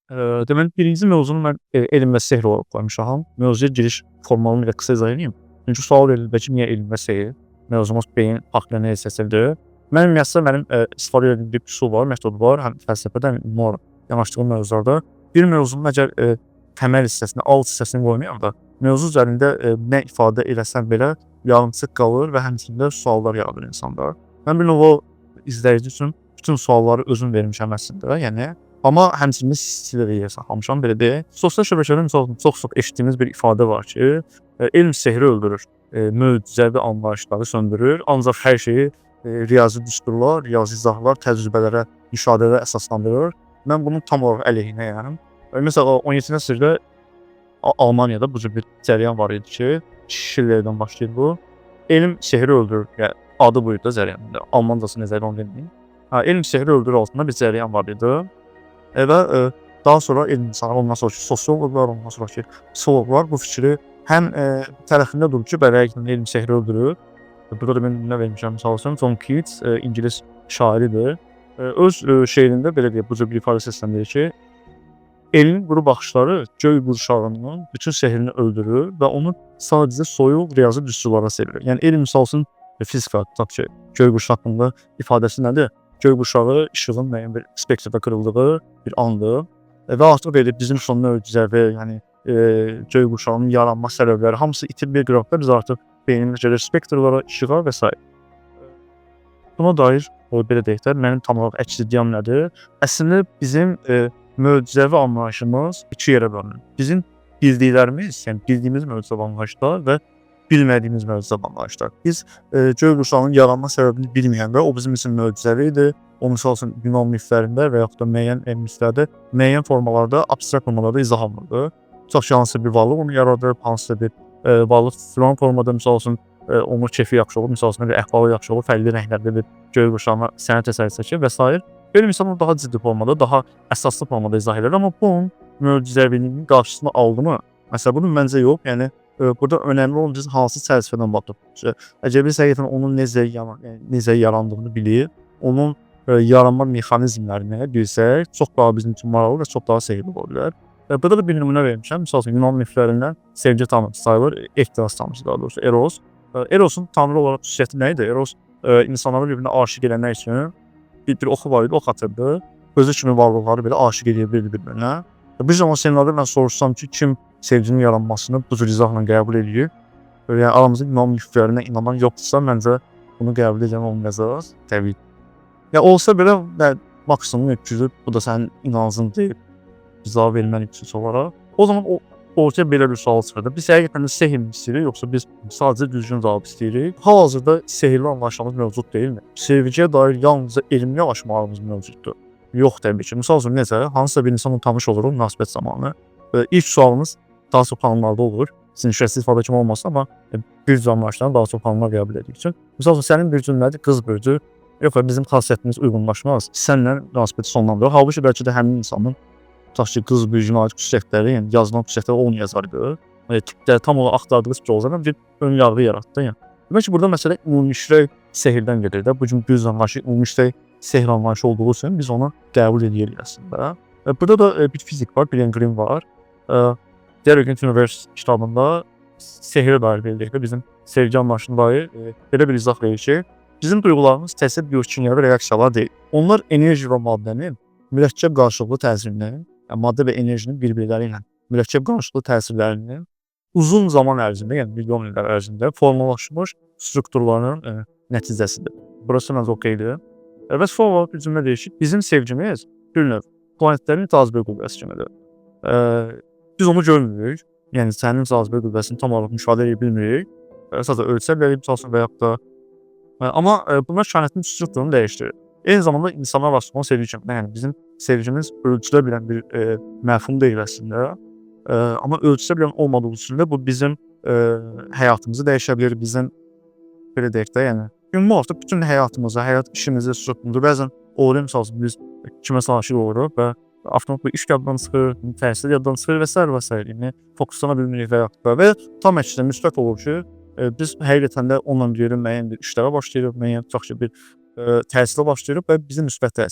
Deməli, birinci mövzunu mən elm və sehr olaraq qoymuşam. Mövzuya giriş formalını ilə qısa izah edeyim. Çünki sual verildi ki, niyə elm və sehr? Mövzumuz beyin haqqında nə seçildi? Mənim ümumiyyətlə istifadə etdiyim bir üsul var, metod var. Həm fəlsəfədə, həm ümumi olaraq yanaşdığım mövzularda. Bir mövzunun əgər təməl hissəsini, alt hissəsini qoymayam da, mövzu üzərində nə ifadə eləsən belə yarımçıq qalır və həmçində suallar yaradır insanda. Mən bir növ o izləyici üçün bütün sualları özüm vermişəm əslində, yəni. Amma həmçinin stili də yer saxlamışam, belə deyək. Sosial şəbəkələrdə misal üçün çox eşitdiyimiz bir ifadə var ki, elm sehri öldürür, möcüzəvi anlayışları söndürür, ancaq hər şeyi riyazi düsturlar, riyazi izahlar, təcrübələrə, müşahidələrə əsaslandırır. Mən bunun tam olaraq əleyhinəyəm. Məsələn, 17-ci əsrdə Almaniyada bu cür bir cərəyan var idi ki, Schillerdən başlayır bu. Elm sehri öldürür, yəni adı buydu da cərəyanın. Almancası necə onu deməyim. Elm sehri öldürür altında bir cərəyan var idi. Və daha sonra elm insanları, ondan sonraki sosioloqlar, ondan sonraki psixoloqlar bu fikri həm tərəfində durur ki, həqiqətən elm sehri öldürür. Burada da mən nə vermişəm, misal üçün John Keats, İngilis şairidir. Öz şeirində belə deyək, bu cür bir ifadə səsləndirir ki, elmin quru baxışları göy qurşağının bütün sehrini öldürür və onu sadəcə soyuq riyazi düsturlara çevirir. Yəni elm misal üçün fizika, tutaq ki, göy qurşağı haqqında ifadəsi nədir? Göy qurşağı işığın müəyyən bir spektrdə qırıldığı bir andır və artıq belə bizim son möcüzəvi, yəni göy qurşağının yaranma səbəbləri hamısı itib bir qıraqda biz artıq beynimizə gəlir spektrlara, işığa və s. Buna dair belə deyək də, mənim tam olaraq əks iddiam nədir? Əslində bizim möcüzəvi anlayışımız iki yerə bölünür. Bizim bildiklərimiz, yəni bildiyimiz möcüzəvi anlayışlar və bilmədiyimiz möcüzəvi anlayışlar. Biz göy qurşağının yaranma səbəbini bilməyəndə o bizim üçün möcüzəvidir. O misal üçün Yunan miflərində və yaxud da müəyyən miflərdə müəyyən formalarda, abstrakt formalarda izah olunurdu. Tutaq ki, hansısa bir varlıq onu yaradır, hansısa bir varlıq filan formada misal üçün onun kefi yaxşı olur, misal üçün bir əhvalı yaxşı olur, fərqli rənglərdə bir göy qurşağına sənət əsəri çəkir və s. Belə insanlar daha ciddi formada, daha əsaslı formada izah edir. Amma bunun möcüzəviliyinin qarşısını aldı mı? Məsələn, bunun məncə yox. Yəni burada önəmli olan biz hansı çərçivədən baxırıq. Əgər biz həqiqətən onun necə yarandığını bilir, onun yaranma mexanizmlərini bilsək, çox daha bizim üçün maraqlı və çox daha sehirli ola bilər. Burada da bir nümunə vermişəm. Misal üçün Yunan miflərindən sevgi tanrısı sayılır, ehtiras tanrısı daha doğrusu Eros. Erosun tanrı olaraq xüsusiyyəti nə idi? Eros insanları bir-birinə aşiq eləmək üçün bir oxu var idi, ox atırdı. Özü kimi varlıqları belə aşiq edə bilirdi bir-birinə. Bir zaman seminarda mən soruşsam ki, kim sevginin yaranmasını bu cür izahla qəbul edir? Yəni aramızda Yunan miflərinə inanan yoxdursa, məncə bunu qəbul edən olmayacaq. Təbii. Ya olsa belə maksimum 300, bu da sənin inancın deyil, izah vermən üçün olaraq. O zaman ortaya belə bir sual çıxırdı. Biz həqiqətən də sehr mi istəyirik, yoxsa biz sadəcə düzgün cavab istəyirik? Hal-hazırda sehirli anlayışımız mövcud deyilmi? Sevgiyə dair yalnızca elmli aşmalarımız mövcuddur. Yox təbii ki. Misal üçün necə? Hansısa bir insanla tanış oluruq münasibət zamanı. İlk sualımız daha çox xanımlarda olur. Sizin şəxsi ifadə kimi olmasın, amma bir anlayışdan daha çox xanımlar qəbul etdiyi üçün. Misal üçün sənin bir cümlədir, qız bürcü. Yox, bizim xasiyyətimiz uyğunlaşmaz. Sənlə münasibəti sonlandırır. Halbuki bəlkə də həmin insanın tutaq ki, qız bürcünə aid xüsusiyyətləri, yəni yazılan xüsusiyyətləri olmayacaqdı. Tipləri tam olaraq axtardığı fikir olacaq, bir ön yarğı yaratdı. Yəni. Demək ki, burada məsələ ümumüşrək sehirdən gedir də. Bu gün düz anlayışı ümumüşrək sehr anlayışı olduğu üçün biz onu qəbul edirik əslində. Burada da bir fizik var, Brian Greene var. The Arrogant Universe kitabında sehirə dair verildik də bizim sevgi anlayışına dair belə bir izah verir ki, bizim duyğularımız təsir biokimyəvi reaksiyalar deyil. Onlar enerji və maddənin mürəkkəb qarşılıqlı təsirinin, yəni maddə və enerjinin bir-birləri ilə mürəkkəb qarşılıqlı təsirlərinin uzun zaman ərzində, yəni milyon illər ərzində formalaşmış strukturların nəticəsidir. Burası məncə okeydir. Və sonra bir cümlə deyir ki, bizim sevgimiz bir növ planetlərin cazibə qüvvəsi kimidir. Biz onu görmürük, yəni sənin cazibə qüvvəsini tam olaraq müşahidə edə bilmirik. Sadəcə ölçə bilərik, məsələn, və yaxud da. Amma bunlar kainatın strukturunu dəyişdirir. Eyni zamanda insanlar arasında sevgi kimi, yəni bizim sevgimiz ölçülə bilən bir məfhum deyil əslində. Amma ölçülə bilən olmadığı üçün də bu bizim həyatımızı dəyişə bilir, bizim belə deyək də, yəni ümumi olaraq bütün həyatımızı, həyat işimizi strukturunu bəzən olur, məsələn, biz kiməsə aşiq oluruq və avtomat bir iş yaddan çıxır, təhsil yaddan çıxır və s. Yəni fokuslana bilmirik və yaxud da və tam əksinə müsbət olur ki, biz həqiqətən də onunla müəyyən bir işlərə başlayırıq, müəyyən tutaq ki, bir təhsilə başlayırıq və bizi müsbət təsir